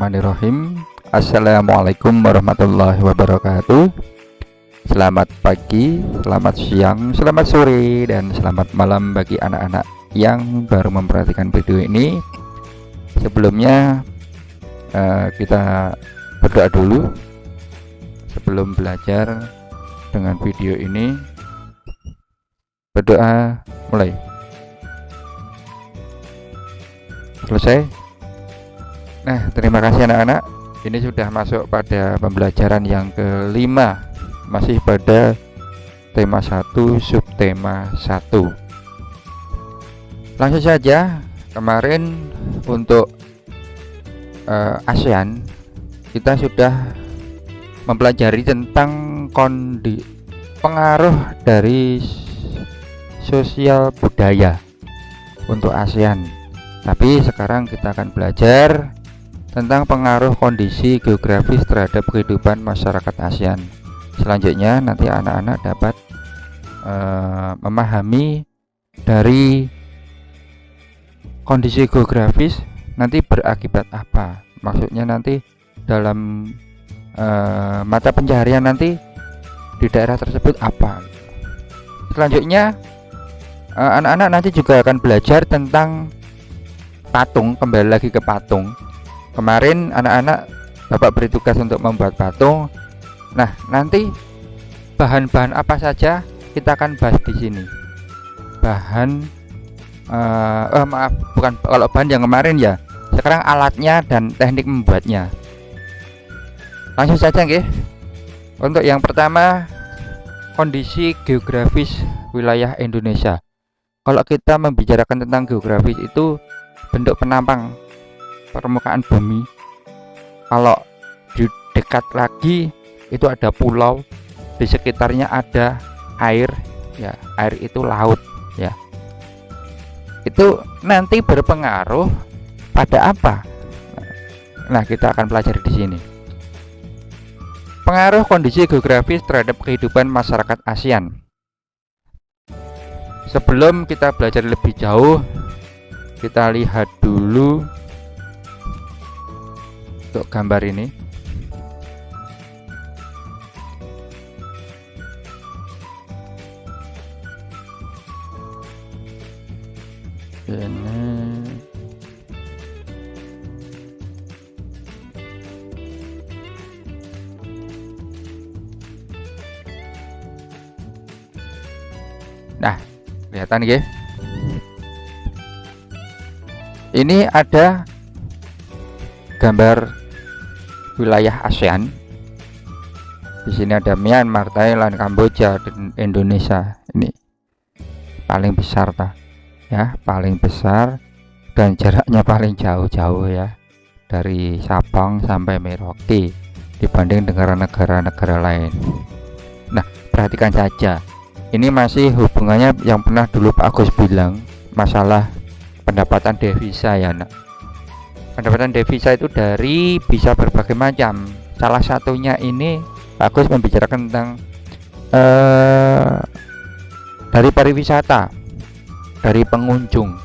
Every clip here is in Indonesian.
Bismillahirrahmanirrahim. Assalamualaikum warahmatullahi wabarakatuh. Selamat pagi, selamat siang, selamat sore, dan selamat malam bagi anak-anak yang baru memperhatikan video ini. Sebelumnya kita berdoa dulu sebelum belajar dengan video ini. Berdoa mulai. Selesai. Nah, terima kasih anak-anak. Ini sudah masuk pada pembelajaran yang kelima, masih pada tema 1, subtema 1. Langsung saja. Kemarin untuk ASEAN kita sudah mempelajari tentang pengaruh dari sosial budaya untuk ASEAN. Tapi sekarang kita akan belajar tentang pengaruh kondisi geografis terhadap kehidupan masyarakat ASEAN. Selanjutnya nanti anak-anak dapat memahami dari kondisi geografis nanti berakibat apa. Maksudnya nanti dalam mata pencaharian nanti di daerah tersebut apa. Selanjutnya anak-anak nanti juga akan belajar tentang patung. Kembali lagi ke patung. Kemarin anak-anak Bapak beri tugas untuk membuat patung. Nah, nanti bahan-bahan apa saja kita akan bahas di sini. Bukan kalau bahan yang kemarin ya. Sekarang alatnya dan teknik membuatnya. Langsung saja nggih. Untuk yang pertama, kondisi geografis wilayah Indonesia. Kalau kita membicarakan tentang geografis itu bentuk penampang permukaan bumi. Kalau di dekat lagi itu ada pulau, di sekitarnya ada air, ya air itu laut, ya. Itu nanti berpengaruh pada apa? Nah, kita akan pelajari di sini. Pengaruh kondisi geografis terhadap kehidupan masyarakat ASEAN. Sebelum kita belajar lebih jauh, kita lihat dulu untuk gambar ini. Nah, kelihatan ya. Ini ada gambar wilayah ASEAN. Di sini ada Myanmar, Thailand, Kamboja, dan Indonesia. Ini paling besar ya, paling besar dan jaraknya paling jauh-jauh ya, dari Sabang sampai Merauke dibanding negara-negara lain. Nah, perhatikan saja. Ini masih hubungannya yang pernah dulu Pak Agus bilang masalah pendapatan devisa ya nak. Pendapatan devisa itu bisa berbagai macam. Salah satunya ini Pak Agus membicarakan tentang dari pariwisata, dari pengunjung.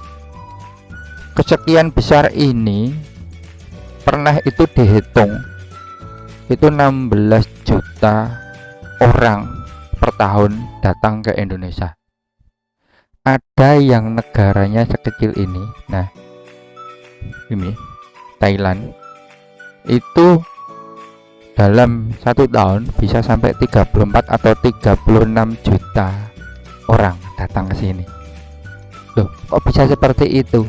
Kesekian besar ini pernah itu dihitung itu 16 juta orang per tahun datang ke Indonesia. Ada yang negaranya sekecil ini. Nah, ini Thailand itu dalam 1 tahun bisa sampai 34 atau 36 juta orang datang ke sini. Loh, kok bisa seperti itu?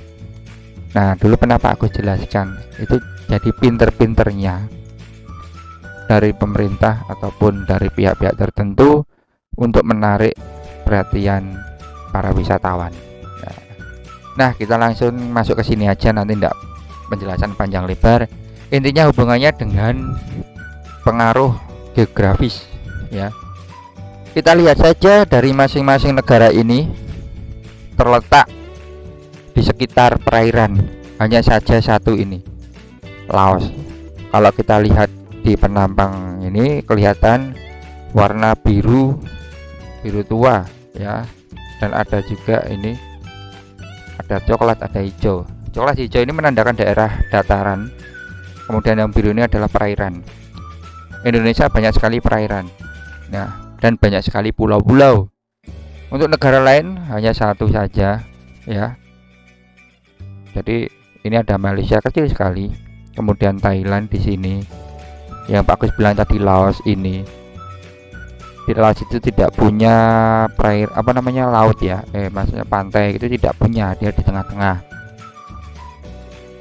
Nah, dulu pernah Pak Agus jelaskan, itu jadi pinter-pinternya dari pemerintah ataupun dari pihak-pihak tertentu untuk menarik perhatian para wisatawan. Nah, kita langsung masuk ke sini aja, nanti tidak penjelasan panjang lebar. Intinya hubungannya dengan pengaruh geografis ya. Kita lihat saja dari masing-masing negara ini terletak di sekitar perairan. Hanya saja satu ini, Laos. Kalau kita lihat di penampang ini kelihatan warna biru tua ya, dan ada juga ini ada coklat, ada hijau. Coklat hijau ini menandakan daerah dataran, kemudian yang biru ini adalah perairan. Indonesia banyak sekali perairan, nah, dan banyak sekali pulau-pulau. Untuk negara lain hanya satu saja, ya. Jadi ini ada Malaysia kecil sekali, kemudian Thailand di sini. Yang Pak Agus bilang tadi Laos ini. Di Laos itu tidak punya laut ya, maksudnya pantai itu tidak punya, dia di tengah-tengah.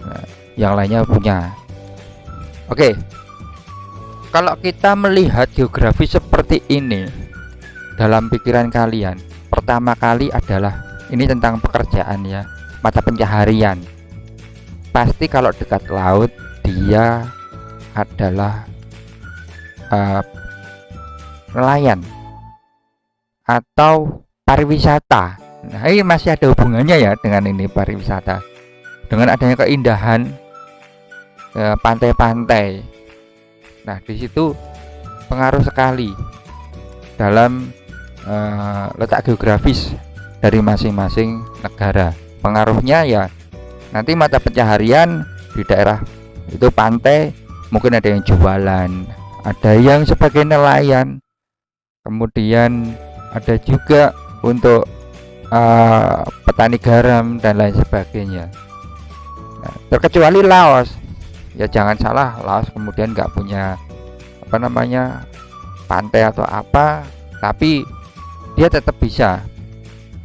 Nah, yang lainnya punya. Oke. Kalau kita melihat geografi seperti ini dalam pikiran kalian, pertama kali adalah ini tentang pekerjaan ya, mata pencaharian. Pasti kalau dekat laut dia adalah nelayan atau pariwisata. Nah, ini masih ada hubungannya ya dengan ini pariwisata. Dengan adanya keindahan pantai-pantai. Nah, di situ pengaruh sekali dalam letak geografis dari masing-masing negara. Pengaruhnya ya nanti mata pencaharian di daerah itu pantai, mungkin ada yang jualan, ada yang sebagai nelayan, kemudian ada juga untuk petani garam dan lain sebagainya. Nah, terkecuali Laos, ya jangan salah, Laos kemudian nggak punya pantai atau apa, tapi dia tetap bisa.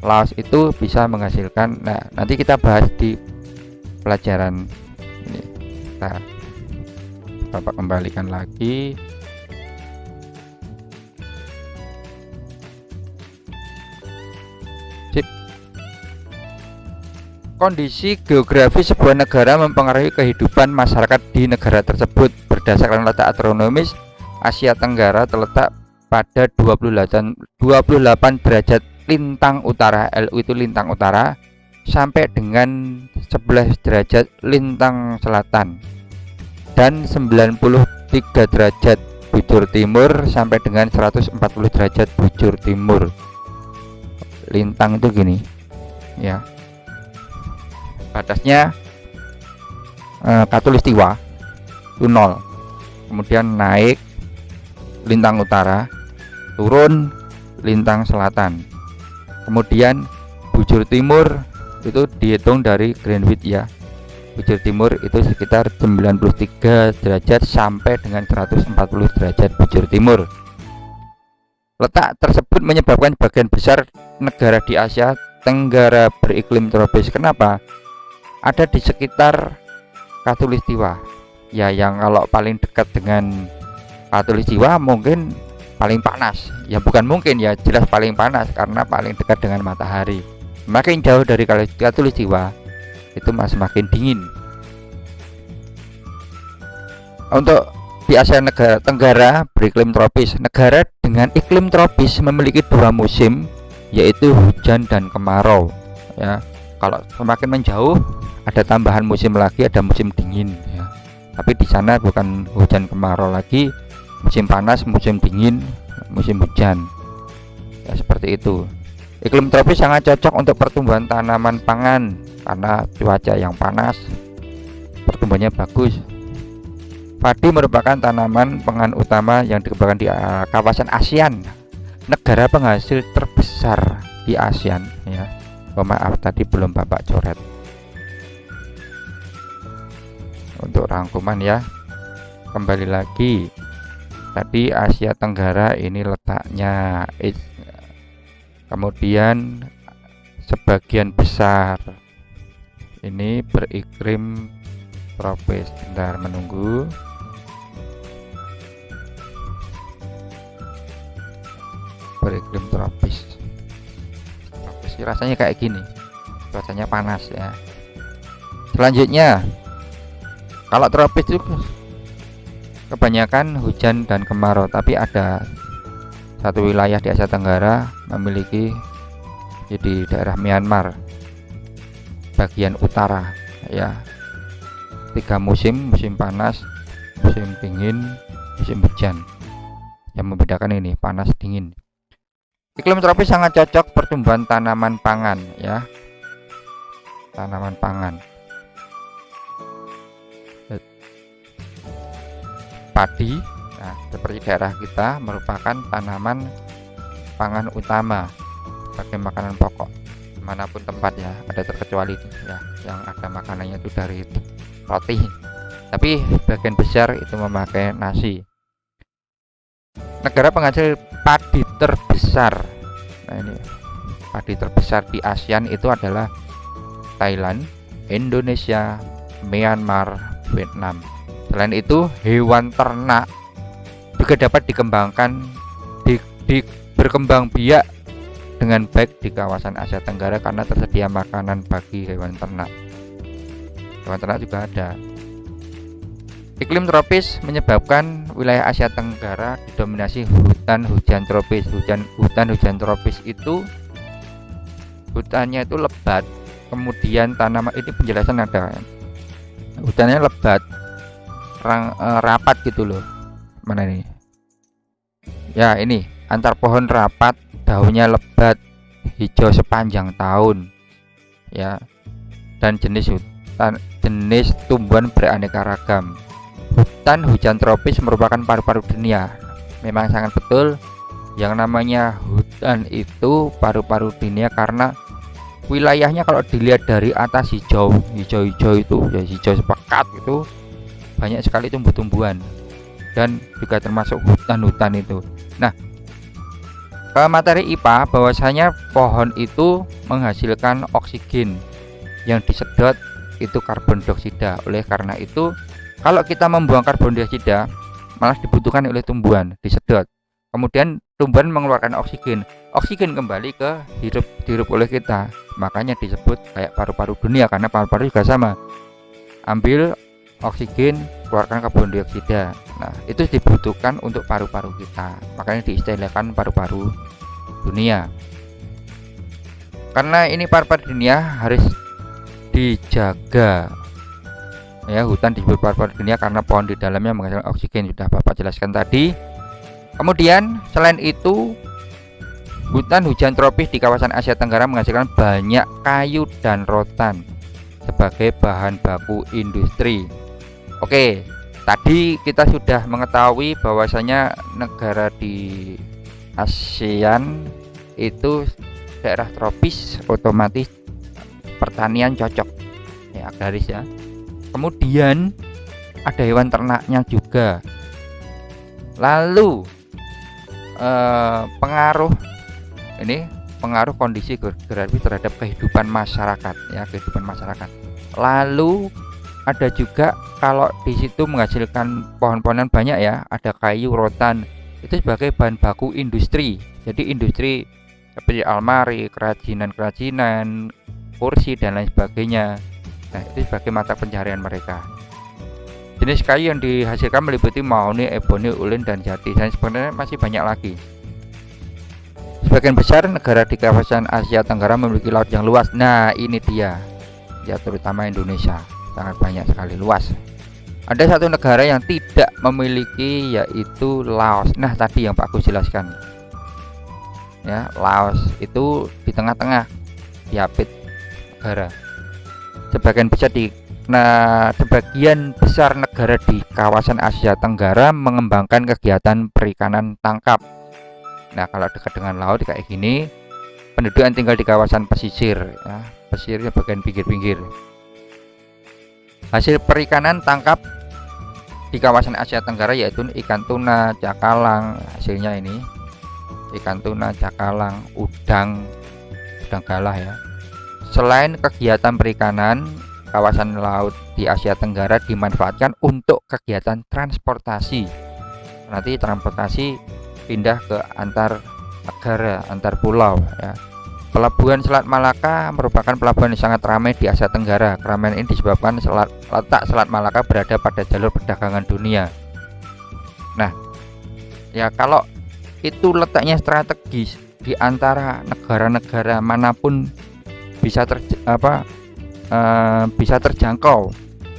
Laos itu bisa menghasilkan. Nah, nanti kita bahas di pelajaran ini. Kita Bapak kembalikan lagi. Sip. Kondisi geografis sebuah negara mempengaruhi kehidupan masyarakat di negara tersebut. Berdasarkan letak astronomis, Asia Tenggara terletak pada 28 derajat lintang utara, LU itu lintang utara, sampai dengan 11 derajat lintang selatan, dan 93 derajat bujur timur sampai dengan 140 derajat bujur timur. Lintang itu gini ya, batasnya Katulistiwa itu 0, kemudian naik lintang utara, turun lintang selatan, kemudian bujur timur itu dihitung dari Greenwich ya. Bujur timur itu sekitar 93 derajat sampai dengan 140 derajat bujur timur. Letak tersebut menyebabkan bagian besar negara di Asia Tenggara beriklim tropis. Kenapa? Ada di sekitar Katulistiwa ya, yang kalau paling dekat dengan Katulistiwa mungkin paling panas ya, bukan mungkin ya, jelas paling panas karena paling dekat dengan matahari. Makin jauh dari Katulistiwa itu semakin dingin. Untuk di Asia Tenggara beriklim tropis. Negara dengan iklim tropis memiliki 2 musim, yaitu hujan dan kemarau ya. Kalau semakin menjauh ada tambahan musim lagi, ada musim dingin ya. Tapi di sana bukan hujan kemarau lagi, musim panas, musim dingin, musim hujan ya, seperti itu. Iklim tropis sangat cocok untuk pertumbuhan tanaman pangan karena cuaca yang panas, pertumbuhannya bagus. Padi merupakan tanaman pangan utama yang dikembangkan di kawasan ASEAN, negara penghasil terbesar di ASEAN ya. Maaf tadi belum Bapak coret. Untuk rangkuman ya, kembali lagi tadi Asia Tenggara ini letaknya, kemudian sebagian besar ini beriklim tropis. Bentar, menunggu. Beriklim tropis. Tropis rasanya kayak gini, cuacanya panas ya. Selanjutnya, kalau tropis itu kebanyakan hujan dan kemarau, tapi ada satu wilayah di Asia Tenggara memiliki, jadi daerah Myanmar bagian utara ya, 3 musim, musim panas, musim dingin, musim hujan. Yang membedakan ini panas dingin. Iklim tropis sangat cocok pertumbuhan tanaman pangan ya, tanaman pangan. padi. Nah, seperti daerah kita merupakan tanaman pangan utama sebagai makanan pokok dimanapun tempat ya, ada terkecuali ya yang ada makanannya itu dari roti, tapi bagian besar itu memakai nasi. Negara penghasil padi terbesar, nah ini padi terbesar di ASEAN itu adalah Thailand, Indonesia, Myanmar, Vietnam. Selain itu, hewan ternak juga dapat dikembangkan berkembang biak dengan baik di kawasan Asia Tenggara karena tersedia makanan bagi hewan ternak. Hewan ternak juga ada. Iklim tropis menyebabkan wilayah Asia Tenggara didominasi hutan hujan tropis. Hutan hujan tropis itu hutannya itu lebat, kemudian tanaman, ini penjelasan ada, hutannya lebat, rapat gitu loh. Mana nih? Ya ini, antar pohon rapat, daunnya lebat, hijau sepanjang tahun. Ya. Dan jenis tumbuhan beraneka ragam. Hutan hujan tropis merupakan paru-paru dunia. Memang sangat betul, yang namanya hutan itu paru-paru dunia karena wilayahnya kalau dilihat dari atas hijau itu ya, hijau sepekat itu banyak sekali tumbuh-tumbuhan dan juga termasuk hutan-hutan itu. Nah, materi IPA bahwasanya pohon itu menghasilkan oksigen, yang disedot itu karbon dioksida. Oleh karena itu, kalau kita membuang karbon dioksida malah dibutuhkan oleh tumbuhan, disedot. Kemudian tumbuhan mengeluarkan oksigen. Oksigen kembali ke dihirup oleh kita. Makanya disebut kayak paru-paru dunia, karena paru-paru juga sama. Ambil oksigen, keluarkan karbon dioksida. Nah, itu dibutuhkan untuk paru-paru kita. Makanya diistilahkan paru-paru dunia. Karena ini paru-paru dunia harus dijaga. Ya, hutan disebut paru-paru dunia karena pohon di dalamnya menghasilkan oksigen, sudah Bapak jelaskan tadi. Kemudian selain itu, hutan hujan tropis di kawasan Asia Tenggara menghasilkan banyak kayu dan rotan sebagai bahan baku industri. Oke, tadi kita sudah mengetahui bahwasanya negara di ASEAN itu daerah tropis, otomatis pertanian cocok ya, agraris ya. Kemudian ada hewan ternaknya juga. Lalu pengaruh kondisi geografis terhadap kehidupan masyarakat ya, kehidupan masyarakat. Lalu ada juga kalau di situ menghasilkan pohon-pohonan banyak ya, ada kayu, rotan, itu sebagai bahan baku industri. Jadi industri seperti almari, kerajinan, kursi dan lain sebagainya. Nah, itu sebagai mata pencaharian mereka. Jenis kayu yang dihasilkan meliputi mahoni, eboni, ulin, dan jati, dan sebenarnya masih banyak lagi. Sebagian besar negara di kawasan Asia Tenggara memiliki laut yang luas. Nah, ini dia ya, terutama Indonesia, sangat banyak sekali, luas. Ada satu negara yang tidak memiliki, yaitu Laos. Nah, tadi yang Pak Agus jelaskan ya, Laos itu di tengah-tengah diapit negara. Sebagian besar negara di kawasan Asia Tenggara mengembangkan kegiatan perikanan tangkap. Nah, kalau dekat dengan laut kayak gini, penduduk yang tinggal di kawasan pesisir ya, pesisirnya bagian pinggir-pinggir. Hasil perikanan tangkap di kawasan Asia Tenggara yaitu ikan tuna, cakalang, hasilnya ini ikan tuna, cakalang, udang galah ya. Selain kegiatan perikanan, kawasan laut di Asia Tenggara dimanfaatkan untuk kegiatan transportasi. Nanti transportasi pindah ke antar negara, antar pulau ya. Pelabuhan Selat Malaka merupakan pelabuhan yang sangat ramai di Asia Tenggara. Keramaian ini disebabkan letak Selat Malaka berada pada jalur perdagangan dunia. Nah, ya kalau itu letaknya strategis di antara negara-negara manapun bisa bisa terjangkau.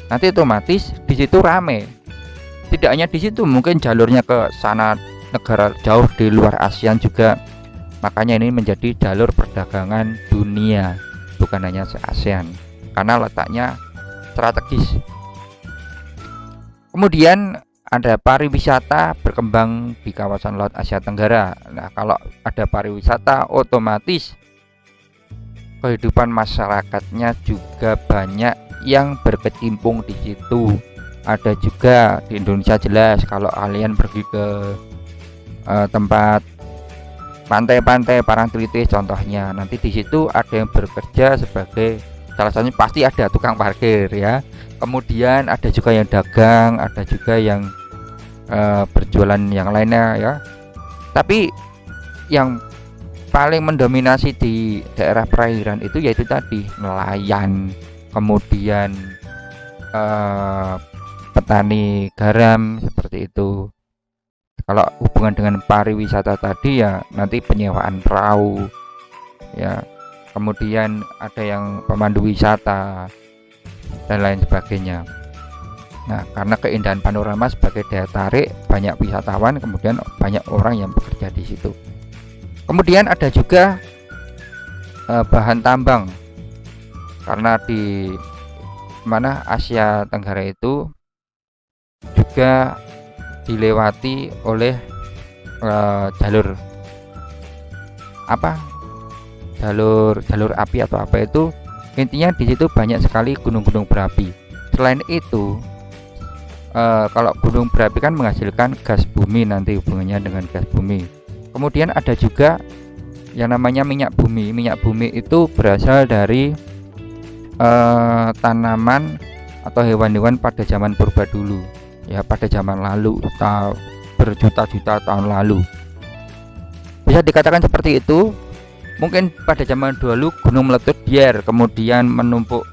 Nanti otomatis di situ rame. Tidak hanya di situ, mungkin jalurnya ke sana negara jauh di luar ASEAN juga. Makanya ini menjadi jalur perdagangan dunia, bukan hanya se-ASEAN, karena letaknya strategis. Kemudian ada pariwisata berkembang di kawasan Laut Asia Tenggara. Nah, kalau ada pariwisata, otomatis kehidupan masyarakatnya juga banyak yang berkecimpung di situ. Ada juga di Indonesia jelas, kalau kalian pergi ke tempat pantai-pantai Parangtritis contohnya, nanti di situ ada yang bekerja sebagai, salah satunya pasti ada tukang parkir ya. Kemudian ada juga yang dagang, ada juga yang berjualan yang lainnya ya. Tapi yang paling mendominasi di daerah perairan itu yaitu tadi nelayan, kemudian petani garam seperti itu. Kalau hubungan dengan pariwisata tadi ya nanti penyewaan perahu ya, kemudian ada yang pemandu wisata dan lain sebagainya. Nah, karena keindahan panorama sebagai daya tarik, banyak wisatawan, kemudian banyak orang yang bekerja di situ. Kemudian ada juga bahan tambang, karena di mana Asia Tenggara itu juga dilewati oleh jalur api atau apa itu, intinya di situ banyak sekali gunung-gunung berapi. Selain itu, kalau gunung berapi kan menghasilkan gas bumi, nanti hubungannya dengan gas bumi. Kemudian ada juga yang namanya minyak bumi. Minyak bumi itu berasal dari tanaman atau hewan-hewan pada zaman purba dulu ya, pada zaman lalu, berjuta-juta tahun lalu. Bisa dikatakan seperti itu. Mungkin pada zaman dulu gunung meletus biar kemudian menumpuk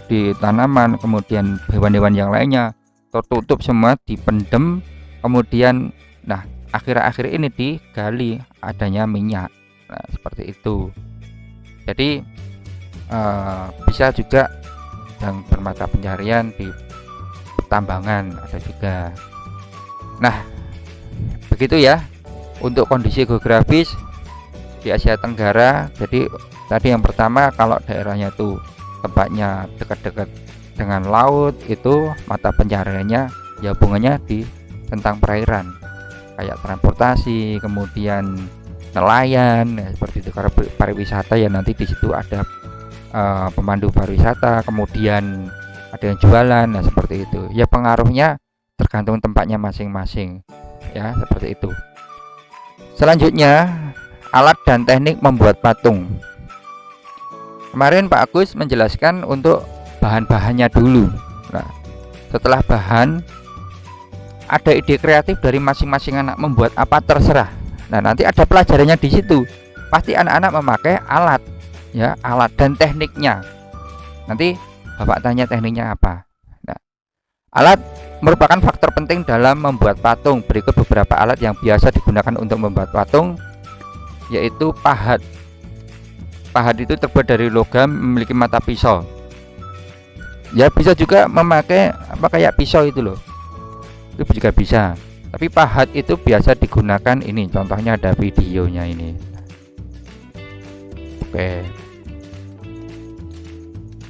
di tanaman, kemudian hewan-hewan yang lainnya tertutup semua, dipendem, kemudian nah akhir-akhir ini digali adanya minyak. Nah, seperti itu. Jadi bisa juga yang bermata pencarian di pertambangan ada juga. Nah, begitu ya untuk kondisi geografis di Asia Tenggara. Jadi tadi yang pertama, kalau daerahnya itu tempatnya dekat-dekat dengan laut, itu mata pencahariannya ya hubungannya di tentang perairan, kayak transportasi, kemudian nelayan ya, seperti itu. Karena pariwisata ya nanti di situ ada pemandu pariwisata, kemudian ada yang jualan, nah seperti itu ya. Pengaruhnya tergantung tempatnya masing-masing ya, seperti itu. Selanjutnya, alat dan teknik membuat patung. Kemarin Pak Agus menjelaskan untuk bahan-bahannya dulu. Nah, setelah bahan, ada ide kreatif dari masing-masing anak membuat apa terserah. Nah, nanti ada pelajarannya di situ. Pasti anak-anak memakai alat ya, alat dan tekniknya. Nanti Bapak tanya tekniknya apa. Nah, alat merupakan faktor penting dalam membuat patung. Berikut beberapa alat yang biasa digunakan untuk membuat patung, yaitu pahat. Pahat itu terbuat dari logam, memiliki mata pisau. Ya bisa juga memakai apa kayak pisau itu loh, itu juga bisa. Tapi pahat itu biasa digunakan, ini contohnya ada videonya ini. Oke,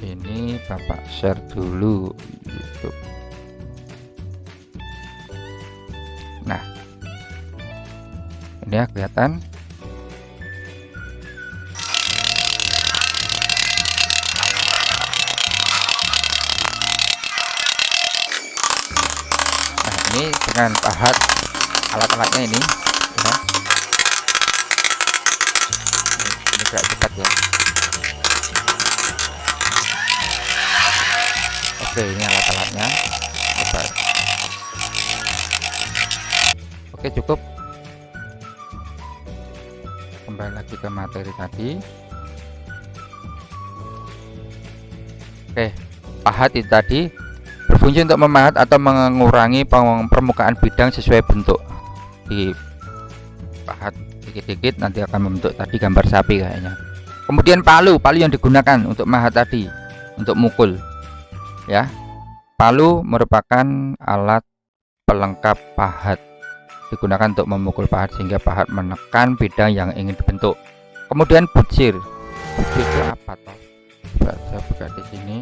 ini Bapak share dulu YouTube. Nah, ini ya kelihatan. Ini dengan pahat, alat-alatnya ini ya. Ini gerak cepat ya. Oke, ini alat-alatnya. Oke, cukup. Kembali lagi ke materi tadi. Oke, pahat itu tadi berfungsi untuk memahat atau mengurangi permukaan bidang sesuai bentuk. Di pahat dikit-dikit nanti akan membentuk tadi gambar sapi kayaknya. Kemudian palu yang digunakan untuk mahat tadi, untuk mukul ya. Palu merupakan alat pelengkap pahat, digunakan untuk memukul pahat sehingga pahat menekan bidang yang ingin dibentuk. Kemudian butsir itu apa toh? Saya buka di sini.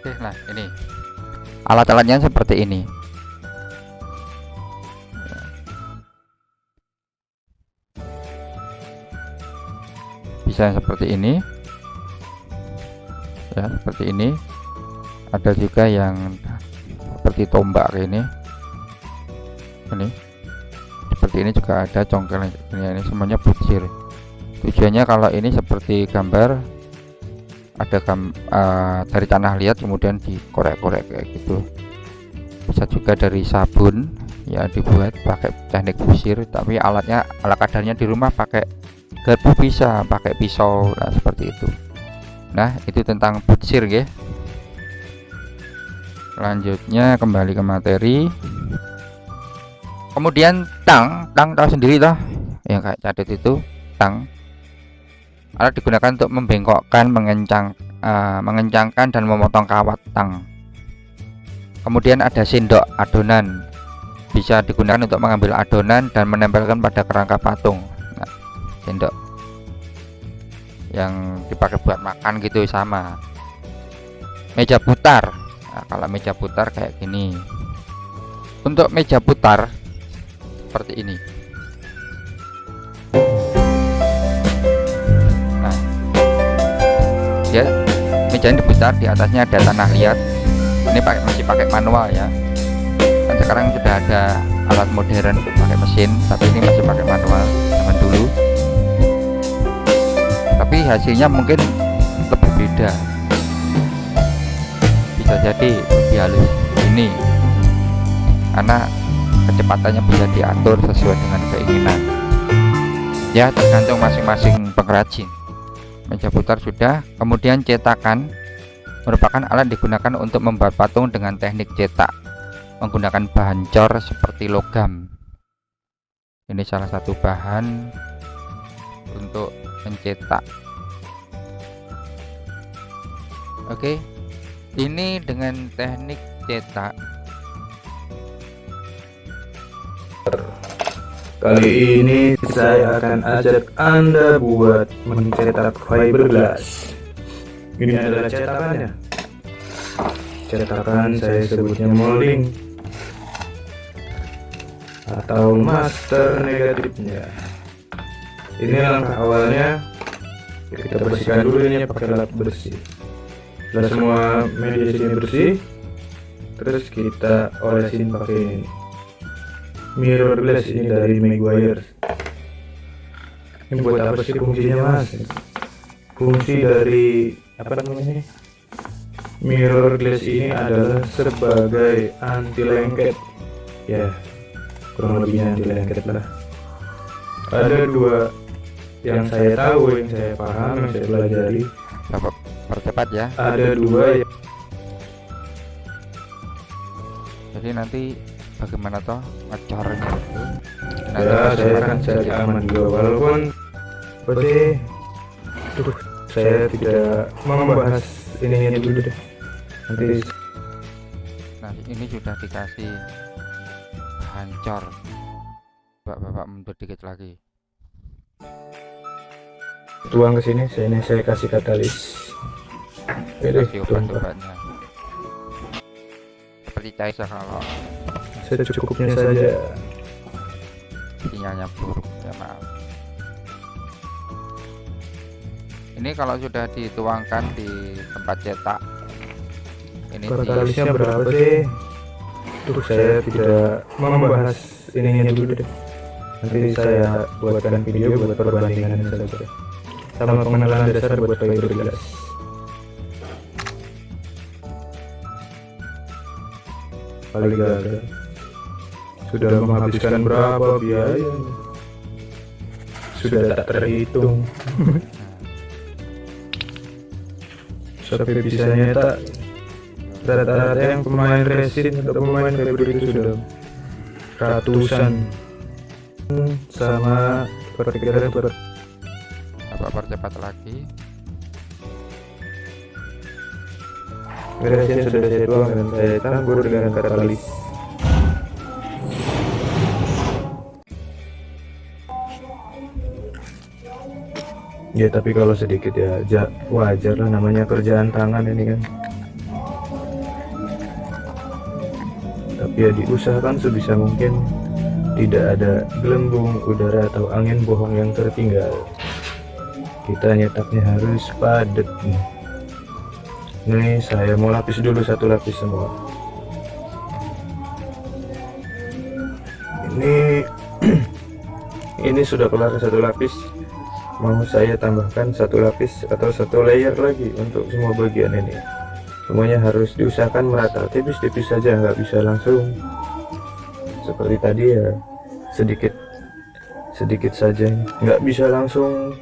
Oke, nah ini alat-alatnya seperti ini. Bisa seperti ini ya, seperti ini. Ada juga yang seperti tombak ini seperti ini juga ada congkel ini semuanya butsir. Tujuannya kalau ini seperti gambar ada dari tanah liat kemudian dikorek-korek kayak gitu. Bisa juga dari sabun ya, dibuat pakai teknik busir, tapi alat kadarnya di rumah pakai garpu, bisa pakai pisau, nah seperti itu. Nah itu tentang butsir ya. Selanjutnya kembali ke materi. Kemudian tang tahu sendiri toh yang kayak cadet itu. Tang alat digunakan untuk membengkokkan, mengencangkan dan memotong kawat tang. Kemudian ada sendok adonan, bisa digunakan untuk mengambil adonan dan menempelkan pada kerangka patung. Nah, sendok yang dipakai buat makan gitu sama. Meja putar, nah, kalau meja putar kayak gini. Untuk meja putar seperti ini. Nah, dia meja ini diputar, di atasnya ada tanah liat. Ini masih pakai manual ya. Dan sekarang sudah ada alat modern pakai mesin, tapi ini masih pakai manual zaman dulu. Tapi hasilnya mungkin lebih beda. Bisa jadi lebih halus ini, karena kecepatannya bisa diatur sesuai dengan keinginan ya, tergantung masing-masing pengrajin. Meja putar sudah. Kemudian cetakan merupakan alat digunakan untuk membuat patung dengan teknik cetak menggunakan bahan cor seperti logam. Ini salah satu bahan untuk mencetak. Oke, ini dengan teknik cetak. Kali ini saya akan ajak Anda buat mencetak fiberglass. Ini adalah cetakannya. Cetakan saya sebutnya molding atau master negatifnya. Ini langkah awalnya. Kita bersihkan dulu ini pakai lap bersih. Setelah semua media sini bersih, terus kita olesin pakai ini. Mirror glass ini dari Meguiar. Ini buat apa sih fungsinya, Mas? Fungsi dari apa namanya? Mirror glass ini adalah sebagai anti lengket. Ya, kurang lebihnya anti lengket lah. Ada dua yang saya tahu, yang saya paham, yang saya pelajari. Percepat ya. Ada dua yang... Jadi nanti bagaimana toh ngecornya itu? Ya, saya akan cari aman juga, walaupun saya tidak membahas ininya dulu deh. Nanti. Nah, ini sudah dikasih bahan cor. Bapak mundur dikit lagi. Tuang ke sini, saya kasih katalis. Kasih obat-obatnya. Seperti cair kalau secukupnya saja. Sinyalnya buruk ya, maaf. Ini kalau sudah dituangkan di tempat cetak, ini katalisnya berapa sih? Saya tidak membahas ininya dulu deh. Nanti saya buatkan video buat perbandingan saja, sama pengenalan dasar buat fiberglass. Paling gagal. Sudah menghabiskan berapa biaya? Sudah tak terhitung. Sampai bisa nyetak rata-rata yang pemain resin atau pemain fiber itu sudah ratusan. Sama perkiraan Bapak percepat lagi. resin sudah saya tuang dan saya campur dengan katalis. Ya, tapi kalau sedikit ya wajar lah, namanya kerjaan tangan ini kan. ya diusahakan sebisa mungkin tidak ada gelembung udara atau angin bohong yang tertinggal. Kita nyetaknya harus padat nih. Ini saya mau lapis dulu satu lapis semua. Ini sudah kelar satu lapis, mau saya tambahkan satu lapis atau satu layer lagi untuk semua bagian ini. Semuanya harus diusahakan merata, tipis-tipis saja, nggak bisa langsung seperti tadi ya, sedikit saja, nggak bisa langsung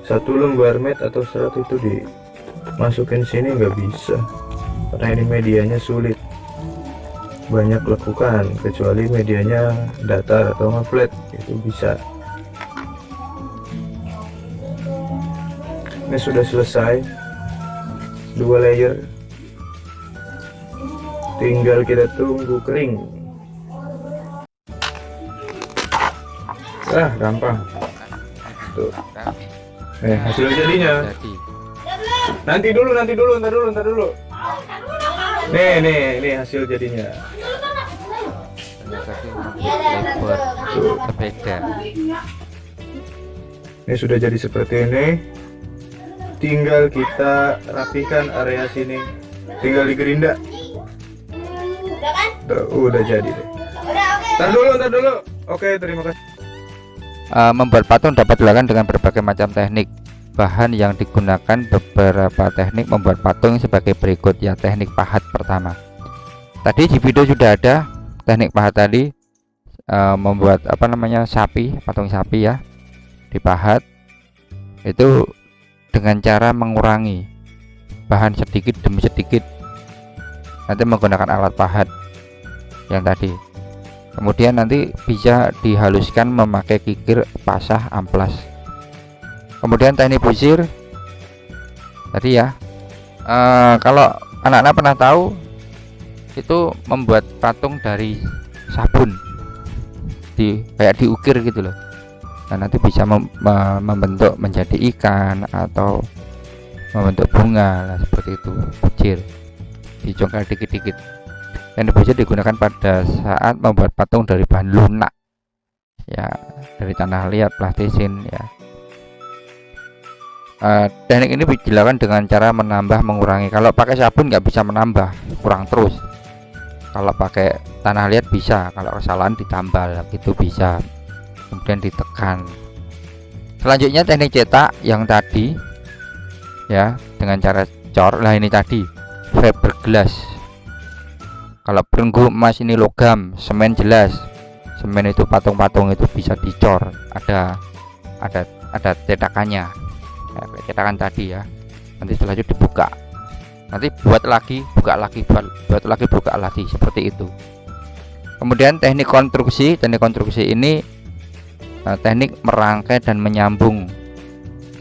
satu lembar mat atau serat itu dimasukin sini, nggak bisa karena ini medianya sulit, banyak lekukan, kecuali medianya datar atau flat itu bisa. Ini sudah selesai, 2 layer, tinggal kita tunggu kering. Gampang tuh. Hasil jadinya Jadi nanti dulu, ntar dulu. Nih hasil jadinya. ternyata sih membuat sepeda. Ini sudah jadi seperti ini, tinggal kita rapikan area sini, tinggal digerinda. Tuh, udah jadi deh. Ntar dulu. Oke, terima kasih. Membuat patung dapat dilakukan dengan berbagai macam teknik. Bahan yang digunakan beberapa teknik membuat patung sebagai berikut ya. Teknik pahat pertama. Tadi di video sudah ada teknik pahat tadi, membuat sapi, patung sapi ya, dipahat itu dengan cara mengurangi bahan sedikit demi sedikit, nanti menggunakan alat pahat yang tadi. Kemudian nanti bisa dihaluskan memakai kikir, pasah, amplas. Kemudian teknik busir tadi ya, kalau anak-anak pernah tahu itu membuat patung dari sabun, kayak diukir gitu loh. Nah, nanti bisa membentuk menjadi ikan atau membentuk bunga lah, seperti itu. Busir dicongkel dikit-dikit. Teknik busir digunakan pada saat membuat patung dari bahan lunak ya, dari tanah liat, plastisin ya. Teknik ini dilakukan dengan cara menambah mengurangi. Kalau pakai sabun nggak bisa menambah, kurang terus. Kalau pakai tanah liat bisa, kalau kesalahan ditambal gitu bisa, kemudian ditekan. Selanjutnya teknik cetak yang tadi ya, dengan cara cor. Nah, ini tadi fiberglass. Kalau perunggu emas ini logam, semen jelas. Semen itu patung-patung itu bisa dicor, ada cetakannya ya, kayak cetakan tadi ya. Nanti setelah itu dibuka, nanti buat lagi, buka lagi, buat lagi, buka lagi, seperti itu. Kemudian teknik konstruksi ini teknik merangkai dan menyambung,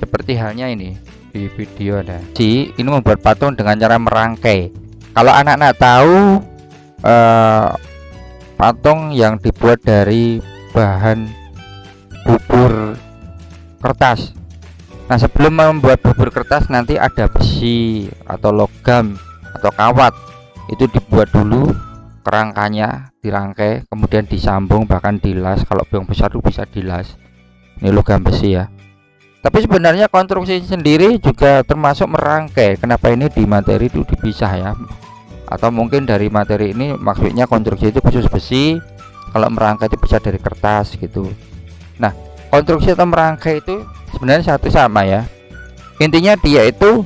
seperti halnya ini di video ada. Ini membuat patung dengan cara merangkai. Kalau anak-anak tahu patung yang dibuat dari bahan bubur kertas. Nah, sebelum membuat bubur kertas nanti ada besi atau logam atau kawat, itu dibuat dulu kerangkanya, dirangkai, kemudian disambung, bahkan dilas. Kalau yang besar itu bisa dilas. Ini logam besi ya. Tapi sebenarnya konstruksi sendiri juga termasuk merangkai. Kenapa ini di materi itu dipisah ya? Atau mungkin dari materi ini maksudnya konstruksi itu khusus besi, kalau merangkai itu bisa dari kertas gitu. Nah, konstruksi atau merangkai itu sebenarnya satu sama ya. Intinya dia itu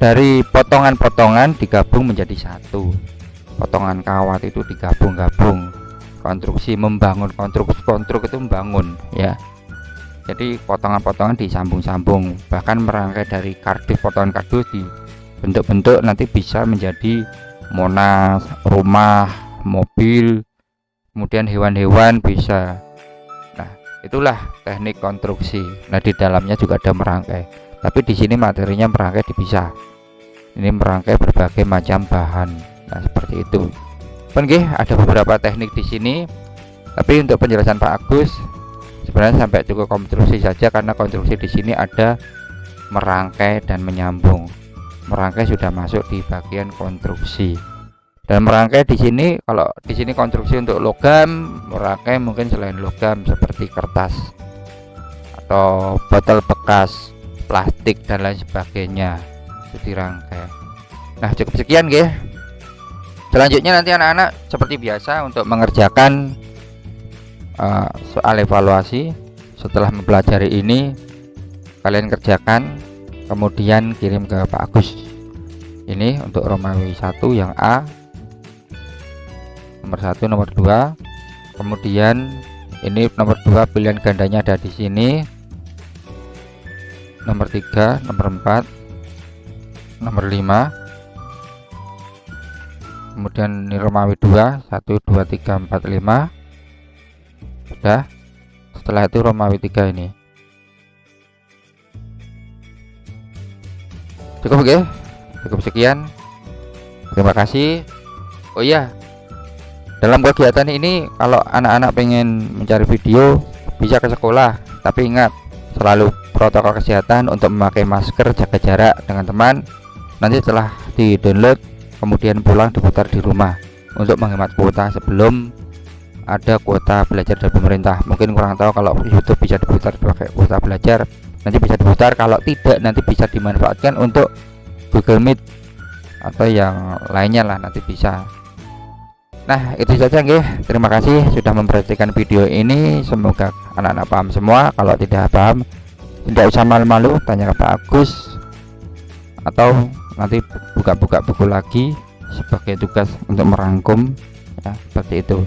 dari potongan-potongan digabung menjadi satu. Potongan kawat itu digabung-gabung. Konstruksi membangun, konstruk itu membangun ya. Jadi potongan-potongan disambung-sambung, bahkan merangkai dari kardus, potongan kardus di bentuk-bentuk nanti bisa menjadi monas, rumah, mobil, kemudian hewan-hewan bisa. Nah, itulah teknik konstruksi. Nah, di dalamnya juga ada merangkai. Tapi di sini materinya merangkai dipisah. Ini merangkai berbagai macam bahan. Nah, seperti itu. Oke, ada beberapa teknik di sini. Tapi untuk penjelasan Pak Agus, sebenarnya sampai cukup konstruksi saja, karena konstruksi di sini ada merangkai dan menyambung. Merangkai sudah masuk di bagian konstruksi. Dan merangkai di sini, kalau di sini konstruksi untuk logam, merangkai mungkin selain logam seperti kertas atau botol bekas, plastik dan lain sebagainya itu dirangkai. Nah, cukup sekian guys. Selanjutnya nanti anak-anak seperti biasa untuk mengerjakan soal evaluasi. Setelah mempelajari ini, kalian kerjakan kemudian kirim ke Pak Agus. Ini untuk Romawi 1 yang A, nomor 1, nomor 2. Kemudian ini nomor 2 pilihan gandanya ada di sini. Nomor 3, nomor 4, nomor 5. Kemudian ini Romawi 2, 1 2 3 4 5. Sudah. Setelah itu Romawi 3 ini. Cukup oke? Cukup sekian. Terima kasih. Oh iya, dalam kegiatan ini kalau anak-anak pengen mencari video bisa ke sekolah, tapi ingat selalu protokol kesehatan untuk memakai masker, jaga jarak dengan teman. Nanti setelah di download kemudian pulang diputar di rumah untuk menghemat kuota sebelum ada kuota belajar dari pemerintah. Mungkin kurang tahu kalau YouTube bisa diputar pakai kuota belajar, nanti bisa diputar. Kalau tidak, nanti bisa dimanfaatkan untuk Google Meet atau yang lainnya lah, nanti bisa. Nah, itu saja nggih. Terima kasih sudah memperhatikan video ini. Semoga anak-anak paham semua. Kalau tidak paham, tidak usah malu-malu, tanya ke Pak Agus atau nanti buka-buka buku lagi sebagai tugas untuk merangkum ya, seperti itu.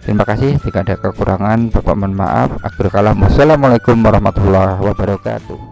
Terima kasih. Jika ada kekurangan, Bapak mohon maaf. Akhirul kalam. Wassalamualaikum warahmatullahi wabarakatuh.